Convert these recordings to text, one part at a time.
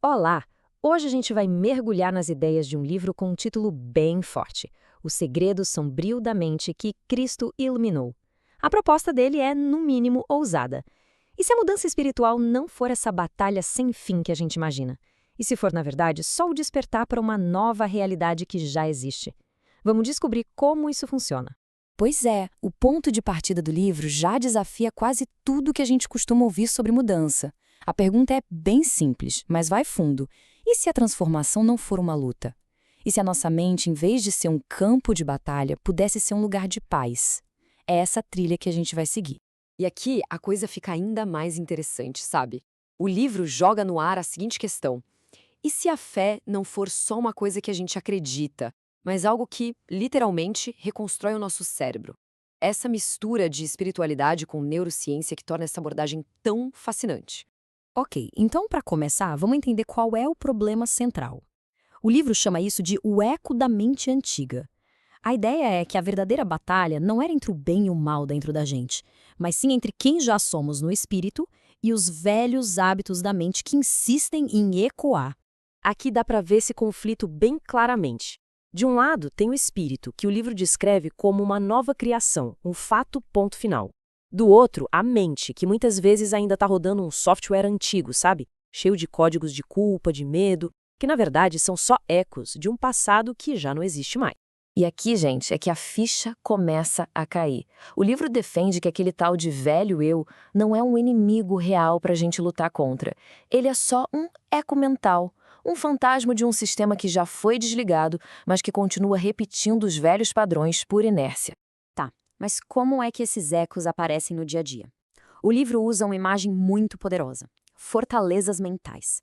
Olá! Hoje a gente vai mergulhar nas ideias de um livro com um título bem forte: O Segredo Sombrio da Mente que Cristo Iluminou. A proposta dele é, no mínimo, ousada. E se a mudança espiritual não for essa batalha sem fim que a gente imagina? E se for, na verdade, só o despertar para uma nova realidade que já existe? Vamos descobrir como isso funciona. Pois é, o ponto de partida do livro já desafia quase tudo que a gente costuma ouvir sobre mudança. A pergunta é bem simples, mas vai fundo. E se a transformação não for uma luta? E se a nossa mente, em vez de ser um campo de batalha, pudesse ser um lugar de paz? É essa trilha que a gente vai seguir. E aqui a coisa fica ainda mais interessante, sabe? O livro joga no ar a seguinte questão: e se a fé não for só uma coisa que a gente acredita, mas algo que, literalmente, reconstrói o nosso cérebro? Essa mistura de espiritualidade com neurociência que torna essa abordagem tão fascinante. Ok, então para começar, vamos entender qual é o problema central. O livro chama isso de o eco da mente antiga. A ideia é que a verdadeira batalha não era entre o bem e o mal dentro da gente, mas sim entre quem já somos no espírito e os velhos hábitos da mente que insistem em ecoar. Aqui dá para ver esse conflito bem claramente. De um lado, tem o espírito, que o livro descreve como uma nova criação, um fato ponto final. Do outro, a mente, que muitas vezes ainda está rodando um software antigo, sabe? Cheio de códigos de culpa, de medo, que na verdade são só ecos de um passado que já não existe mais. E aqui, gente, é que a ficha começa a cair. O livro defende que aquele tal de velho eu não é um inimigo real para a gente lutar contra. Ele é só um eco mental, um fantasma de um sistema que já foi desligado, mas que continua repetindo os velhos padrões por inércia. Tá, mas como é que esses ecos aparecem no dia a dia? O livro usa uma imagem muito poderosa: fortalezas mentais.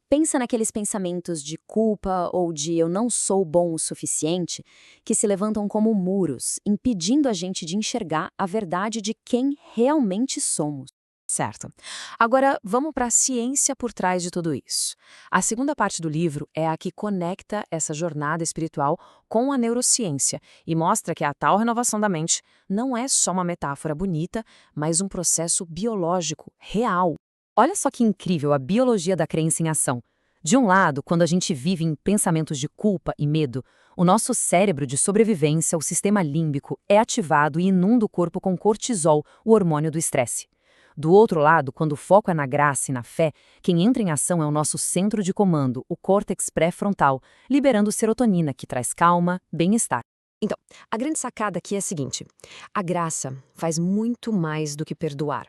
Pensa naqueles pensamentos de culpa ou de eu não sou bom o suficiente que se levantam como muros, impedindo a gente de enxergar a verdade de quem realmente somos. Certo. Agora, vamos para a ciência por trás de tudo isso. A segunda parte do livro é a que conecta essa jornada espiritual com a neurociência e mostra que a tal renovação da mente não é só uma metáfora bonita, mas um processo biológico real. Olha só que incrível a biologia da crença em ação. De um lado, quando a gente vive em pensamentos de culpa e medo, o nosso cérebro de sobrevivência, o sistema límbico, é ativado e inunda o corpo com cortisol, o hormônio do estresse. Do outro lado, quando o foco é na graça e na fé, quem entra em ação é o nosso centro de comando, o córtex pré-frontal, liberando serotonina, que traz calma, bem-estar. Então, a grande sacada aqui é a seguinte: a graça faz muito mais do que perdoar.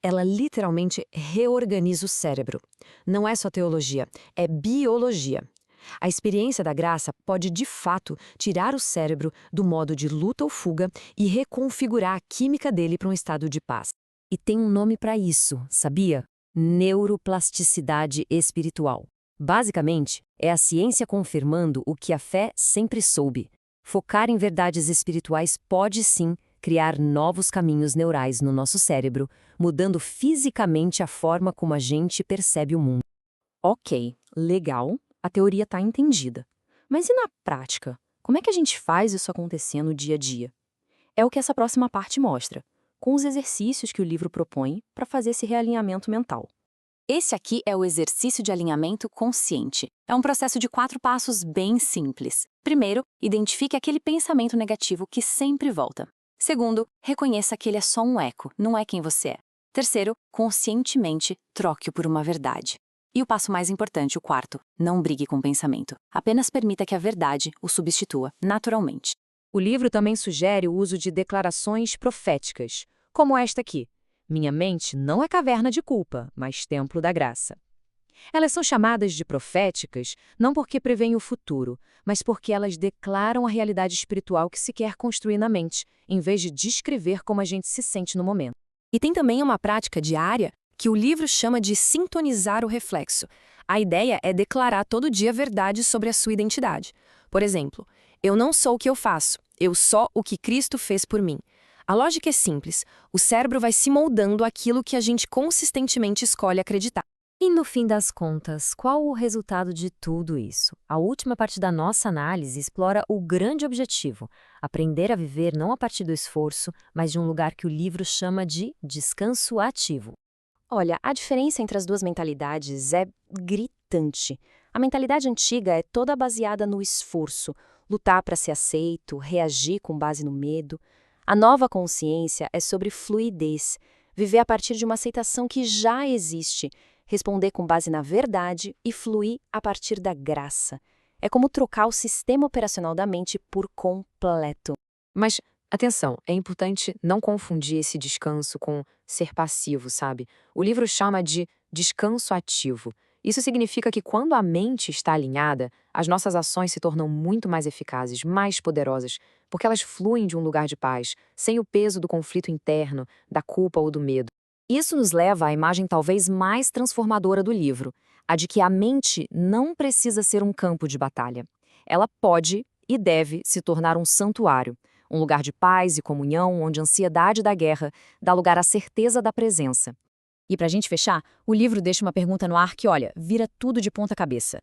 Ela literalmente reorganiza o cérebro. Não é só teologia, é biologia. A experiência da graça pode, de fato, tirar o cérebro do modo de luta ou fuga e reconfigurar a química dele para um estado de paz. E tem um nome para isso, sabia? Neuroplasticidade espiritual. Basicamente, é a ciência confirmando o que a fé sempre soube. Focar em verdades espirituais pode sim criar novos caminhos neurais no nosso cérebro, mudando fisicamente a forma como a gente percebe o mundo. Ok, legal, a teoria está entendida. Mas e na prática? Como é que a gente faz isso acontecer no dia a dia? É o que essa próxima parte mostra, com os exercícios que o livro propõe para fazer esse realinhamento mental. Esse aqui é o exercício de alinhamento consciente. É um processo de 4 passos bem simples. Primeiro, identifique aquele pensamento negativo que sempre volta. Segundo, reconheça que ele é só um eco, não é quem você é. Terceiro, conscientemente troque-o por uma verdade. E o passo mais importante, o quarto, não brigue com o pensamento. Apenas permita que a verdade o substitua naturalmente. O livro também sugere o uso de declarações proféticas, como esta aqui: Minha mente não é caverna de culpa, mas templo da graça. Elas são chamadas de proféticas não porque prevêem o futuro, mas porque elas declaram a realidade espiritual que se quer construir na mente, em vez de descrever como a gente se sente no momento. E tem também uma prática diária que o livro chama de sintonizar o reflexo. A ideia é declarar todo dia verdades sobre a sua identidade. Por exemplo, eu não sou o que eu faço, eu sou o que Cristo fez por mim. A lógica é simples, o cérebro vai se moldando àquilo que a gente consistentemente escolhe acreditar. E no fim das contas, qual o resultado de tudo isso? A última parte da nossa análise explora o grande objetivo: aprender a viver não a partir do esforço, mas de um lugar que o livro chama de descanso ativo. Olha, a diferença entre as duas mentalidades é gritante. limitante. A mentalidade antiga é toda baseada no esforço, lutar para ser aceito, reagir com base no medo. A nova consciência é sobre fluidez, viver a partir de uma aceitação que já existe, responder com base na verdade e fluir a partir da graça. É como trocar o sistema operacional da mente por completo. Mas, atenção, é importante não confundir esse descanso com ser passivo, sabe? O livro chama de descanso ativo. Isso significa que quando a mente está alinhada, as nossas ações se tornam muito mais eficazes, mais poderosas, porque elas fluem de um lugar de paz, sem o peso do conflito interno, da culpa ou do medo. Isso nos leva à imagem talvez mais transformadora do livro, a de que a mente não precisa ser um campo de batalha. Ela pode e deve se tornar um santuário, um lugar de paz e comunhão onde a ansiedade da guerra dá lugar à certeza da presença. E para a gente fechar, o livro deixa uma pergunta no ar que, olha, vira tudo de ponta cabeça.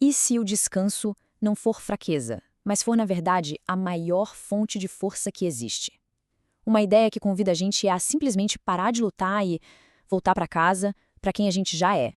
E se o descanso não for fraqueza, mas for, na verdade, a maior fonte de força que existe? Uma ideia que convida a gente a simplesmente parar de lutar e voltar para casa, para quem a gente já é,